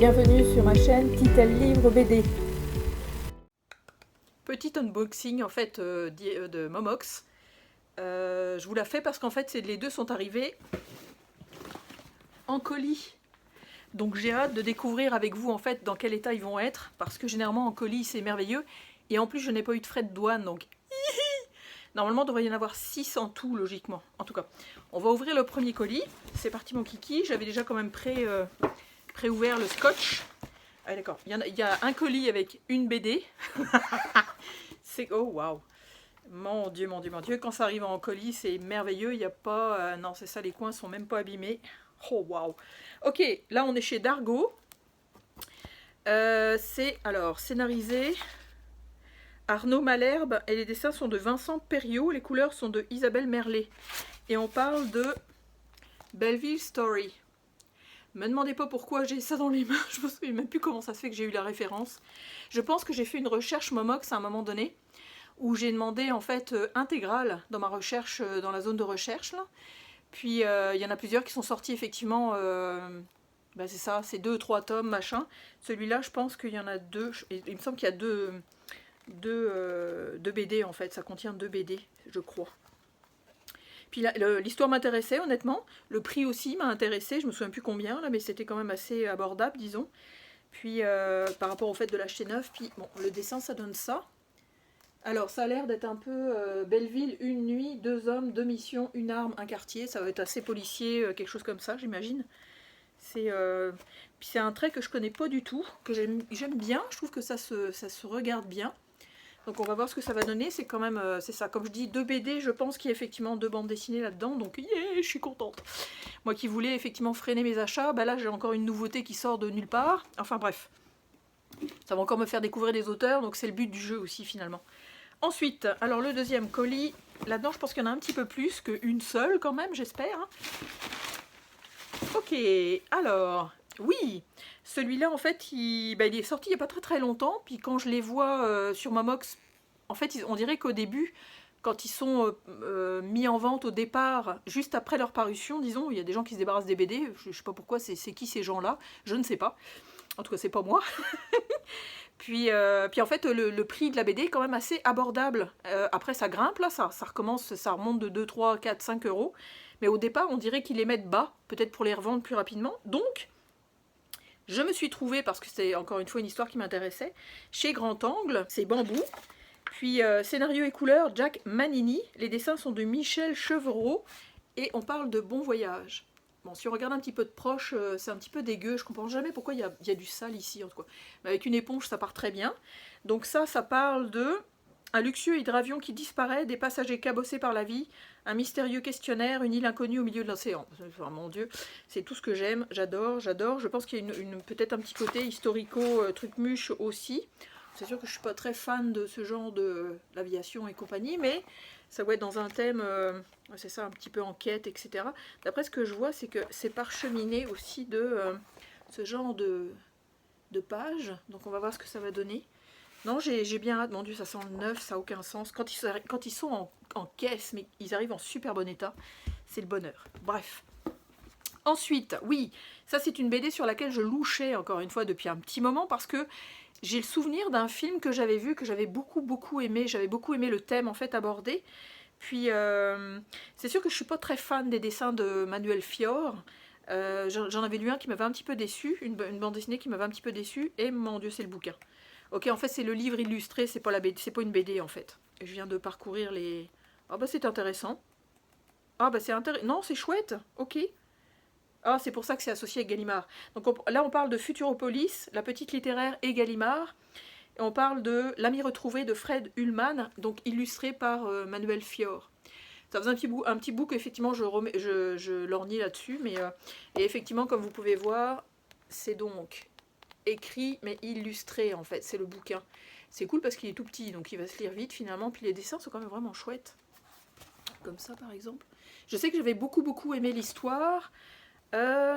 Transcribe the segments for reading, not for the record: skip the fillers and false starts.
bienvenue sur ma chaîne Titel Livre BD. Petit unboxing en fait de Momox. Je vous la fais parce qu'en fait les deux sont arrivés en colis. Donc j'ai hâte de découvrir avec vous en fait dans quel état ils vont être, parce que généralement en colis c'est merveilleux. Et en plus je n'ai pas eu de frais de douane, donc normalement il devrait y en avoir 6 en tout logiquement. En tout cas, on va ouvrir le premier colis. C'est parti mon kiki, j'avais déjà quand même pré-ouvert le scotch. Ah d'accord, il y a un colis avec une BD. C'est oh waouh. Mon Dieu, mon Dieu, mon Dieu, quand ça arrive en colis, c'est merveilleux, il n'y a pas... non, c'est ça, les coins sont même pas abîmés. Oh, waouh. Ok, là, on est chez Dargo. C'est, alors, scénarisé Arnaud Malherbe, et les dessins sont de Vincent Perriot, les couleurs sont de Isabelle Merlet. Et on parle de Belleville Story. Me demandez pas pourquoi j'ai ça dans les mains, je me souviens même plus comment ça se fait que j'ai eu la référence. Je pense que j'ai fait une recherche Momox à un moment donné, où j'ai demandé en fait intégrale dans ma recherche, dans la zone de recherche là. Puis il y en a plusieurs qui sont sortis effectivement, bah c'est ça, c'est 2 ou 3 tomes machin. Celui-là je pense qu'il y en a 2, il me semble qu'il y a deux BD en fait, ça contient 2 BD je crois. Puis l'histoire m'intéressait honnêtement, le prix aussi m'a intéressé, je me souviens plus combien là, mais c'était quand même assez abordable disons. Puis par rapport au fait de l'acheter neuf, puis bon le dessin ça donne ça. Alors, ça a l'air d'être un peu Belleville, une nuit, 2 hommes, 2 missions, une arme, un quartier. Ça va être assez policier, quelque chose comme ça, j'imagine. C'est un trait que je connais pas du tout, que j'aime bien. Je trouve que ça se regarde bien. Donc, on va voir ce que ça va donner. C'est quand même, c'est ça, comme je dis, 2 BD. Je pense qu'il y a effectivement 2 bandes dessinées là-dedans. Donc, yeah, je suis contente. Moi qui voulais effectivement freiner mes achats, bah là, j'ai encore une nouveauté qui sort de nulle part. Enfin, bref. Ça va encore me faire découvrir des auteurs. Donc, c'est le but du jeu aussi, finalement. Ensuite, alors le deuxième colis, là-dedans je pense qu'il y en a un petit peu plus qu'une seule quand même, j'espère. Ok, alors, oui, celui-là en fait, il est sorti il n'y a pas très longtemps, puis quand je les vois sur Momox, en fait on dirait qu'au début, quand ils sont mis en vente au départ, juste après leur parution, disons, il y a des gens qui se débarrassent des BD, je ne sais pas pourquoi, c'est qui ces gens-là, je ne sais pas, en tout cas c'est pas moi. Puis en fait, le prix de la BD est quand même assez abordable. Après, ça grimpe, là, ça recommence, ça remonte de 2, 3, 4, 5 euros. Mais au départ, on dirait qu'ils les mettent bas, peut-être pour les revendre plus rapidement. Donc, je me suis trouvée, parce que c'est encore une fois une histoire qui m'intéressait, chez Grand Angle, c'est Bambou. Puis, scénario et couleur, Jack Manini. Les dessins sont de Michel Chevreau. Et on parle de Bon Voyage. Bon, si on regarde un petit peu de proche, c'est un petit peu dégueu. Je comprends jamais pourquoi il y a du sale ici, en tout cas. Mais avec une éponge, ça part très bien. Donc ça parle de un luxueux hydravion qui disparaît, des passagers cabossés par la vie, un mystérieux questionnaire, une île inconnue au milieu de l'océan. Enfin, mon Dieu, c'est tout ce que j'aime. J'adore, j'adore. Je pense qu'il y a peut-être un petit côté historico, truc muche aussi. C'est sûr que je suis pas très fan de ce genre de l'aviation et compagnie, mais ça va être dans un thème, c'est ça, un petit peu enquête, etc. D'après ce que je vois, c'est que c'est parcheminé aussi de ce genre de pages. Donc on va voir ce que ça va donner. Non, j'ai bien hâte. Mon Dieu, ça sent le neuf, ça n'a aucun sens. Quand ils sont en caisse, mais ils arrivent en super bon état, c'est le bonheur. Bref. Ensuite, oui, ça c'est une BD sur laquelle je louchais encore une fois depuis un petit moment parce que j'ai le souvenir d'un film que j'avais vu, que j'avais beaucoup aimé. J'avais beaucoup aimé le thème en fait abordé. Puis c'est sûr que je suis pas très fan des dessins de Manuel Fior. J'en avais lu un qui m'avait un petit peu déçu, une bande dessinée qui m'avait un petit peu déçu, et mon Dieu, c'est le bouquin. Ok, en fait c'est le livre illustré, c'est pas la BD, c'est pas une BD en fait. Je viens de parcourir les... Ah bah c'est intéressant. Ah bah c'est intéressant. Non, c'est chouette, ok. Ah, c'est pour ça que c'est associé avec Gallimard. Donc là, on parle de Futuropolis, La Petite Littéraire et Gallimard. Et on parle de L'Ami retrouvé de Fred Ullman, donc illustré par Manuel Fior. Ça faisait un petit bout qu'effectivement je lorgnais là-dessus. Mais et effectivement, comme vous pouvez voir, c'est donc écrit mais illustré en fait. C'est le bouquin. C'est cool parce qu'il est tout petit, donc il va se lire vite finalement. Puis les dessins sont quand même vraiment chouettes. Comme ça par exemple. Je sais que j'avais beaucoup aimé l'histoire.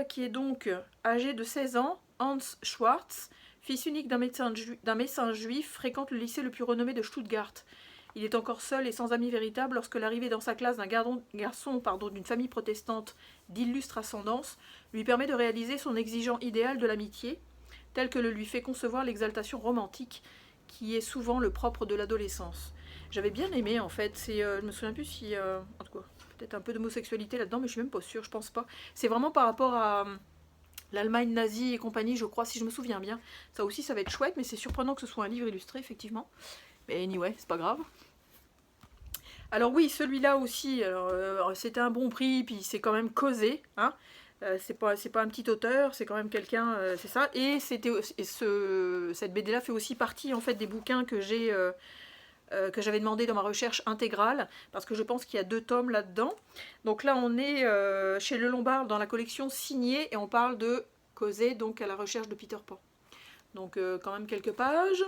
Qui est donc âgé de 16 ans, Hans Schwartz, fils unique d'un médecin juif, fréquente le lycée le plus renommé de Stuttgart. Il est encore seul et sans amis véritables lorsque l'arrivée dans sa classe d'un garçon d'une famille protestante d'illustre ascendance lui permet de réaliser son exigeant idéal de l'amitié. tel que le lui fait concevoir l'exaltation romantique qui est souvent le propre de l'adolescence. J'avais bien aimé en fait, je me souviens plus si... en tout cas, peut-être un peu d'homosexualité là-dedans, mais je suis même pas sûre, je pense pas. C'est vraiment par rapport à l'Allemagne nazie et compagnie, je crois, si je me souviens bien. Ça aussi, ça va être chouette, mais c'est surprenant que ce soit un livre illustré, effectivement. Mais anyway, c'est pas grave. Alors oui, celui-là aussi, c'était un bon prix, puis c'est quand même causé, hein. C'est pas un petit auteur, c'est quand même quelqu'un, c'est ça. Et cette BD-là fait aussi partie en fait des bouquins que j'avais demandé dans ma recherche intégrale, parce que je pense qu'il y a 2 tomes là-dedans. Donc là, on est chez Le Lombard dans la collection signée, et on parle de Cosé, donc à la recherche de Peter Pan. Donc quand même quelques pages.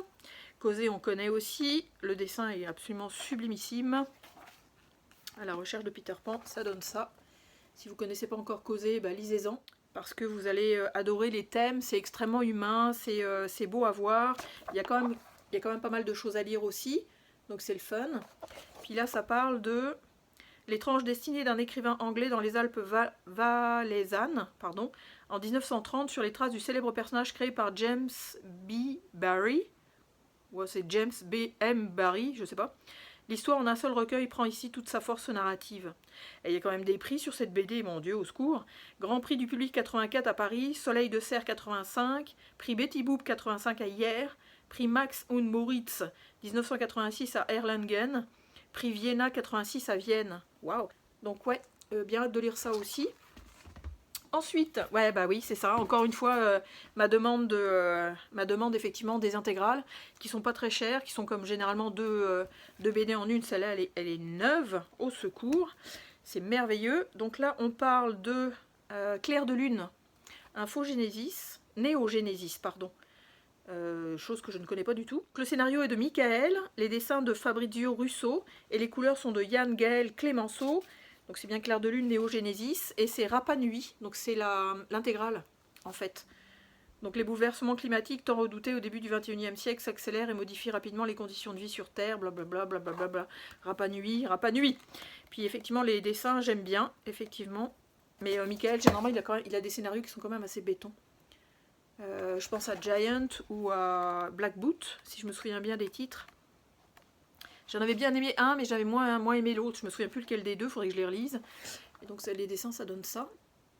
Cosé, on connaît aussi. Le dessin est absolument sublimissime. À la recherche de Peter Pan, ça donne ça. Si vous ne connaissez pas encore Cosé, bah, lisez-en. Parce que vous allez adorer les thèmes. C'est extrêmement humain, c'est beau à voir. Il y a quand même pas mal de choses à lire aussi. Donc c'est le fun. Puis là, ça parle de l'étrange destinée d'un écrivain anglais dans les Alpes valaisannes, en 1930, sur les traces du célèbre personnage créé par James B. Barrie. Ouais, c'est James B. M. Barrie, je sais pas. L'histoire en un seul recueil prend ici toute sa force narrative. Et il y a quand même des prix sur cette BD, mon Dieu, au secours. Grand prix du public 84 à Paris, Soleil de Serre 85, prix Betty Boop 85 à Hyères, prix Max und Moritz 1986 à Erlangen, prix Vienna 86 à Vienne. Waouh! Donc ouais, bien hâte de lire ça aussi. Ensuite, ouais bah oui c'est ça, encore une fois ma demande effectivement des intégrales qui sont pas très chères, qui sont comme généralement deux BD en une. Celle-là elle est neuve, au secours, c'est merveilleux. Donc là on parle de Clair de Lune, Néogénésis pardon, chose que je ne connais pas du tout. Le scénario est de Michael, les dessins de Fabrizio Russo et les couleurs sont de Yann Gaël Clémenceau. Donc c'est bien Clair de Lune, Néogénésis, et c'est Rapa Nui, donc c'est l'intégrale en fait. Donc les bouleversements climatiques tant redoutés au début du XXIe siècle s'accélèrent et modifient rapidement les conditions de vie sur Terre, blablabla, blablabla, Rapa Nui, Rapa Nui. Puis effectivement les dessins j'aime bien, effectivement, mais Michael, généralement il a des scénarios qui sont quand même assez béton. Je pense à Giant ou à Black Boot, si je me souviens bien des titres. J'en avais bien aimé un, mais j'avais moins aimé l'autre. Je me souviens plus lequel des deux, il faudrait que je les relise. Et donc les dessins, ça donne ça.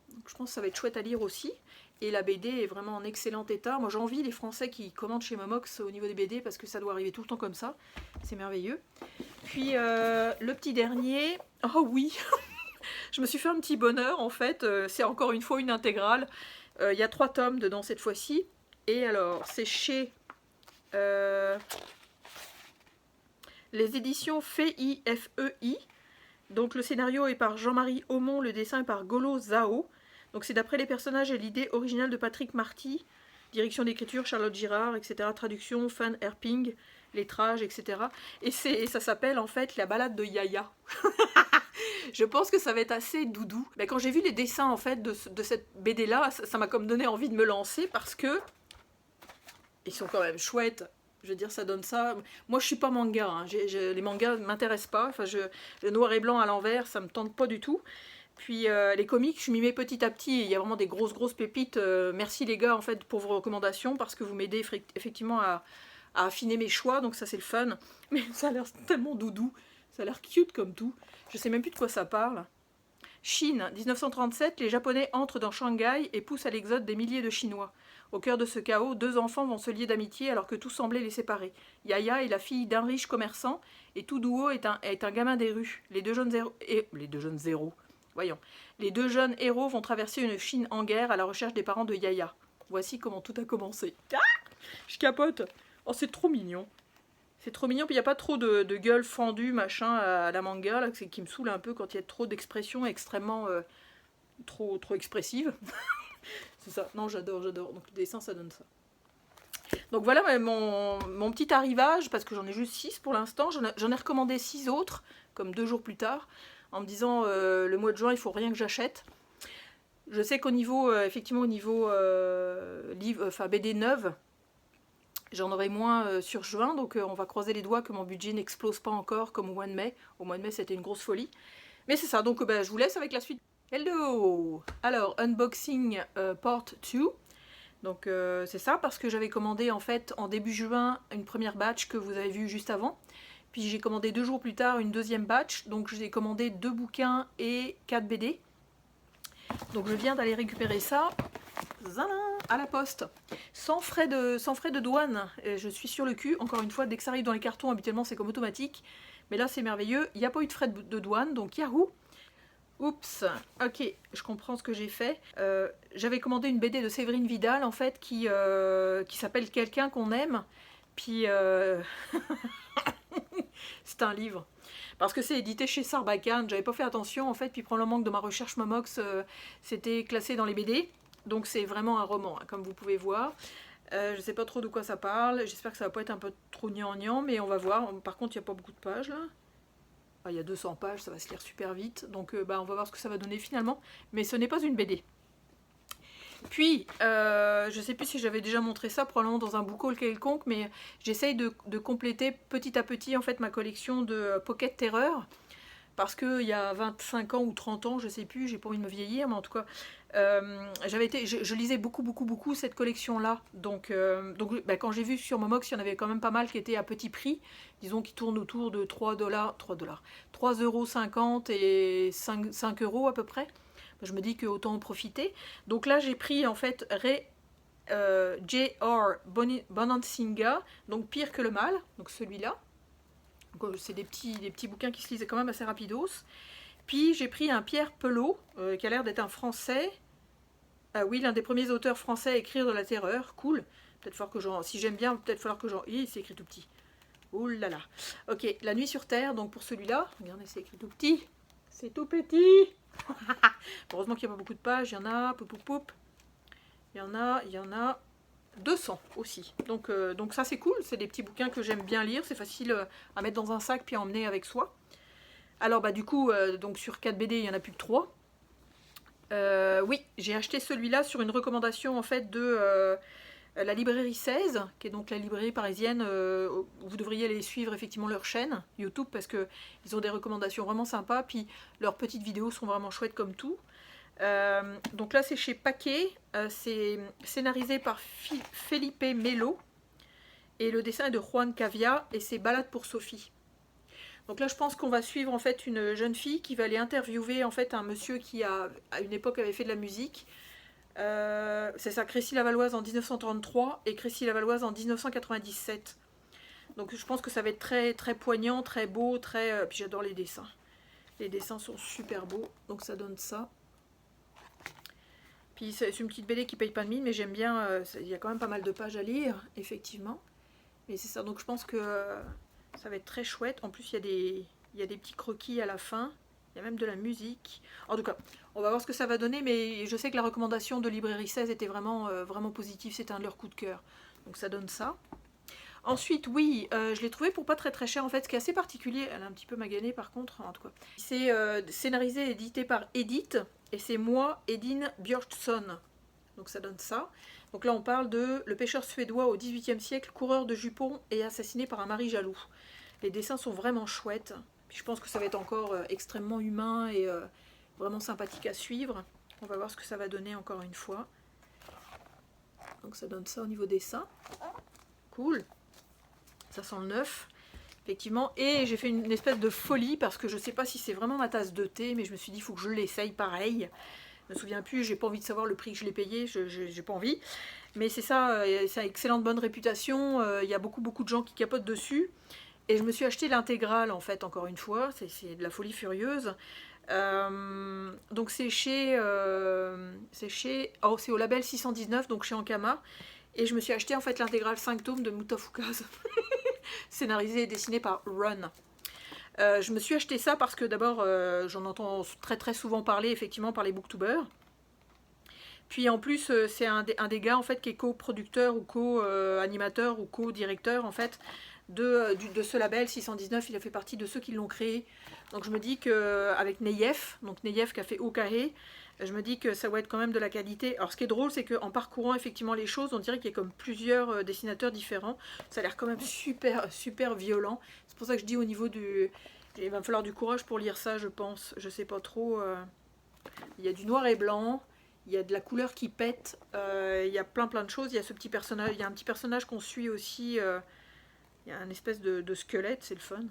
Donc, je pense que ça va être chouette à lire aussi. Et la BD est vraiment en excellent état. Moi, j'envie les Français qui commandent chez Momox au niveau des BD, parce que ça doit arriver tout le temps comme ça. C'est merveilleux. Puis, le petit dernier... Oh oui je me suis fait un petit bonheur, en fait. C'est encore une fois une intégrale. Il y a 3 tomes dedans cette fois-ci. Et alors, c'est chez... les éditions FEI. Donc le scénario est par Jean-Marie Aumont, le dessin est par Golo Zhao. Donc c'est d'après les personnages et l'idée originale de Patrick Marty. Direction d'écriture, Charlotte Girard, etc. Traduction, Fan Herping, lettrage, etc. Et ça s'appelle en fait La balade de Yaya. Je pense que ça va être assez doudou. Mais quand j'ai vu les dessins en fait de cette BD là, ça m'a comme donné envie de me lancer parce que ils sont quand même chouettes. Je veux dire, ça donne ça. Moi, je suis pas manga. Hein. Les mangas ne m'intéressent pas. Enfin, le noir et blanc à l'envers, ça me tente pas du tout. Puis les comics, je m'y mets petit à petit. Il y a vraiment des grosses pépites. Merci les gars, en fait, pour vos recommandations, parce que vous m'aidez effectivement à affiner mes choix. Donc ça, c'est le fun. Mais ça a l'air tellement doudou. Ça a l'air cute comme tout. Je sais même plus de quoi ça parle. Chine, 1937, les Japonais entrent dans Shanghai et poussent à l'exode des milliers de Chinois. Au cœur de ce chaos, 2 enfants vont se lier d'amitié alors que tout semblait les séparer. Yaya est la fille d'un riche commerçant et Tuduo est un gamin des rues. Les deux jeunes héros vont traverser une Chine en guerre à la recherche des parents de Yaya. Voici comment tout a commencé. Ah, je capote. Oh, c'est trop mignon. C'est trop mignon, puis il n'y a pas trop de gueule fendue, machin, à la manga, là, qui me saoule un peu quand il y a trop d'expressions extrêmement trop expressives. C'est ça, non j'adore. Donc le dessin ça donne ça. Donc voilà mon petit arrivage, parce que j'en ai juste 6 pour l'instant. J'en ai recommandé 6 autres, comme 2 jours plus tard, en me disant le mois de juin il faut rien que j'achète. Je sais qu'au niveau, effectivement au niveau BD neuve, j'en aurai moins sur juin, donc on va croiser les doigts que mon budget n'explose pas encore comme au mois de mai. Au mois de mai c'était une grosse folie. Mais c'est ça, donc je vous laisse avec la suite. Hello! Alors, unboxing part 2. Donc c'est ça, parce que j'avais commandé en fait en début juin une première batch que vous avez vu juste avant. Puis j'ai commandé 2 jours plus tard une deuxième batch. Donc j'ai commandé 2 bouquins et 4 BD. Donc je viens d'aller récupérer ça à la poste, sans frais de douane. Et je suis sur le cul, encore une fois, dès que ça arrive dans les cartons, habituellement c'est comme automatique. Mais là c'est merveilleux, il n'y a pas eu de frais de douane, donc yahoo! Oups, ok, je comprends ce que j'ai fait. J'avais commandé une BD de Séverine Vidal, en fait, qui s'appelle Quelqu'un qu'on aime. Puis, c'est un livre. Parce que c'est édité chez Sarbacane, j'avais pas fait attention, en fait, puis probablement que de ma recherche Momox, c'était classé dans les BD. Donc c'est vraiment un roman, hein, comme vous pouvez voir. Je sais pas trop de quoi ça parle, j'espère que ça va pas être un peu trop gnangnan, mais on va voir. Par contre, il n'y a pas beaucoup de pages, là. Il y a 200 pages, ça va se lire super vite, donc on va voir ce que ça va donner finalement, mais ce n'est pas une BD. Puis, je sais plus si j'avais déjà montré ça, probablement dans un book haul quelconque, mais j'essaye de compléter petit à petit en fait ma collection de Pocket Terror, parce qu'il y a 25 ans ou 30 ans, je sais plus, j'ai pas envie de me vieillir, mais en tout cas, je lisais beaucoup cette collection-là. Donc quand j'ai vu sur Momox, il y en avait quand même pas mal qui étaient à petit prix, disons qui tournent autour de 3,50 € et 5 € à peu près. Je me dis qu'autant en profiter. Donc là, j'ai pris en fait J.R. Bonansinga, donc Pire que le mal, donc celui-là. C'est des petits bouquins qui se lisent quand même assez rapidos. Puis j'ai pris un Pierre Pelot, qui a l'air d'être un Français. Oui, l'un des premiers auteurs français à écrire de la terreur. Cool. Peut-être falloir que j'en... Si j'aime bien, peut-être falloir que j'en... c'est écrit tout petit. Ouh là là. Ok, La nuit sur Terre, donc pour celui-là. Regardez, c'est écrit tout petit. C'est tout petit. Heureusement qu'il n'y a pas beaucoup de pages. Il y en a, il y en a 200 aussi. Donc ça c'est cool. C'est des petits bouquins que j'aime bien lire. C'est facile à mettre dans un sac puis à emmener avec soi. Alors du coup, donc sur 4 BD, il n'y en a plus que 3. Oui, j'ai acheté celui-là sur une recommandation en fait de la librairie 16, qui est donc la librairie parisienne. Vous devriez aller suivre effectivement leur chaîne YouTube parce qu'ils ont des recommandations vraiment sympas. Puis leurs petites vidéos sont vraiment chouettes comme tout. Donc là c'est chez Paquet, c'est scénarisé par Felipe Melo et le dessin est de Juan Cavia et c'est Balade pour Sophie. Donc là je pense qu'on va suivre en fait une jeune fille qui va aller interviewer en fait un monsieur qui à une époque avait fait de la musique. C'est ça, Crécy Lavalloise en 1933 et Crécy Lavalloise en 1997. Donc je pense que ça va être très très poignant, très beau, très... Puis j'adore les dessins. Les dessins sont super beaux, donc ça donne ça. Puis c'est une petite BD qui paye pas de mine, mais j'aime bien, il y a quand même pas mal de pages à lire, effectivement. Et c'est ça, donc je pense que ça va être très chouette. En plus, il y a des petits croquis à la fin. Il y a même de la musique. En tout cas, on va voir ce que ça va donner, mais je sais que la recommandation de Librairie 16 était vraiment, vraiment positive. C'était un de leurs coups de cœur. Donc ça donne ça. Ensuite, oui, je l'ai trouvé pour pas très très cher. En fait, ce qui est assez particulier, elle a un petit peu magané par contre, en tout cas. C'est scénarisé et édité par Edith. Et c'est moi, Edine Björnsson. Donc ça donne ça. Donc là, on parle de le pêcheur suédois au XVIIIe siècle, coureur de jupons et assassiné par un mari jaloux. Les dessins sont vraiment chouettes. Puis je pense que ça va être encore extrêmement humain et vraiment sympathique à suivre. On va voir ce que ça va donner encore une fois. Donc ça donne ça au niveau dessin. Cool. Ça sent le neuf. Effectivement. Et j'ai fait une espèce de folie parce que je ne sais pas si c'est vraiment ma tasse de thé, mais je me suis dit il faut que je l'essaye pareil. Je me souviens plus, j'ai pas envie de savoir le prix que je l'ai payé, j'ai pas envie. Mais c'est ça, c'est une excellente bonne réputation. Il y a beaucoup de gens qui capotent dessus. Et je me suis acheté l'intégrale en fait, encore une fois. C'est de la folie furieuse. Donc c'est c'est au label 619, donc chez Ankama. Et je me suis acheté en fait l'intégrale 5 tomes de Mutafukaz. Scénarisé et dessiné par Run. Je me suis acheté ça parce que d'abord j'en entends très très souvent parler effectivement par les booktubers. Puis en plus c'est un des gars en fait qui est co-producteur ou co-animateur ou co-directeur en fait de ce label 619. Il a fait partie de ceux qui l'ont créé. Donc je me dis qu'avec Neyef, donc Neyef qui a fait Okahe, je me dis que ça va être quand même de la qualité. Alors ce qui est drôle, c'est qu'en parcourant effectivement les choses, on dirait qu'il y a comme plusieurs dessinateurs différents. Ça a l'air quand même super violent. C'est pour ça que je dis au niveau du... Il va me falloir du courage pour lire ça, je pense. Je sais pas trop. Il y a du noir et blanc. il y a de la couleur qui pète, il y a plein de choses. Il y a ce petit personnage, il y a un petit personnage qu'on suit aussi, il y a un espèce de squelette, c'est le fun.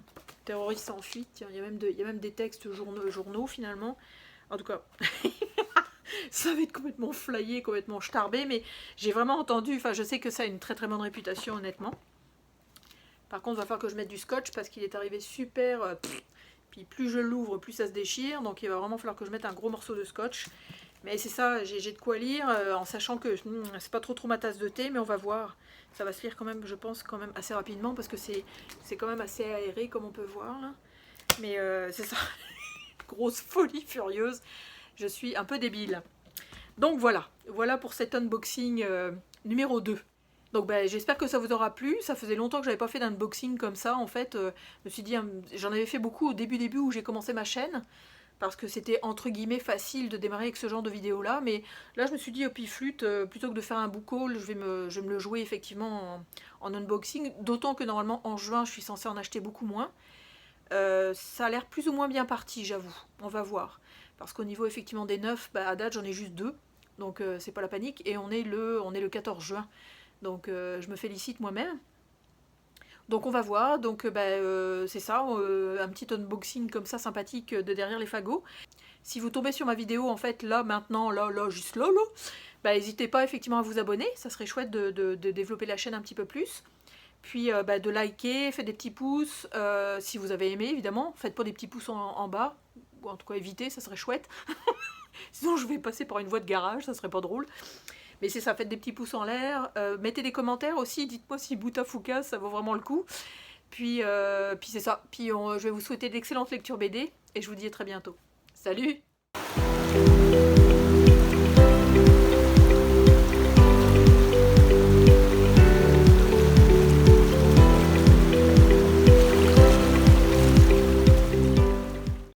Terroriste en fuite, tiens, il y a même des textes journaux finalement. En tout cas, ça va être complètement flyé, complètement starbé, mais j'ai vraiment entendu, enfin je sais que ça a une très bonne réputation honnêtement. Par contre, il va falloir que je mette du scotch parce qu'il est arrivé super... puis plus je l'ouvre, plus ça se déchire, donc il va vraiment falloir que je mette un gros morceau de scotch. Mais c'est ça, j'ai de quoi lire, en sachant que c'est pas trop ma tasse de thé, mais on va voir. Ça va se lire quand même, je pense, quand même assez rapidement, parce que c'est quand même assez aéré, comme on peut voir, là. Mais c'est ça, grosse folie furieuse. Je suis un peu débile. Donc voilà pour cet unboxing numéro 2. Donc j'espère que ça vous aura plu. Ça faisait longtemps que j'avais pas fait d'unboxing comme ça. En fait, je me suis dit, j'en avais fait beaucoup au début où j'ai commencé ma chaîne. Parce que c'était entre guillemets facile de démarrer avec ce genre de vidéo là. Mais là je me suis dit, au piflute, plutôt que de faire un book haul, je vais me le jouer effectivement en unboxing. D'autant que normalement en juin je suis censée en acheter beaucoup moins. Ça a l'air plus ou moins bien parti, j'avoue. On va voir. Parce qu'au niveau effectivement des neufs, à date j'en ai juste 2. Donc c'est pas la panique. Et on est le 14 juin. Donc je me félicite moi-même. Donc on va voir, donc c'est ça, un petit unboxing comme ça sympathique de derrière les fagots. Si vous tombez sur ma vidéo en fait là, maintenant, là, juste là, n'hésitez pas effectivement à vous abonner, ça serait chouette de développer la chaîne un petit peu plus. Puis de liker, faites des petits pouces, si vous avez aimé évidemment, faites pas des petits pouces en bas, ou en tout cas évitez, ça serait chouette. Sinon je vais passer par une voie de garage, ça serait pas drôle. Mais c'est ça, faites des petits pouces en l'air, mettez des commentaires aussi, dites-moi si Boutafouka ça vaut vraiment le coup. Puis c'est ça, puis je vais vous souhaiter d'excellentes lectures BD, et je vous dis à très bientôt. Salut!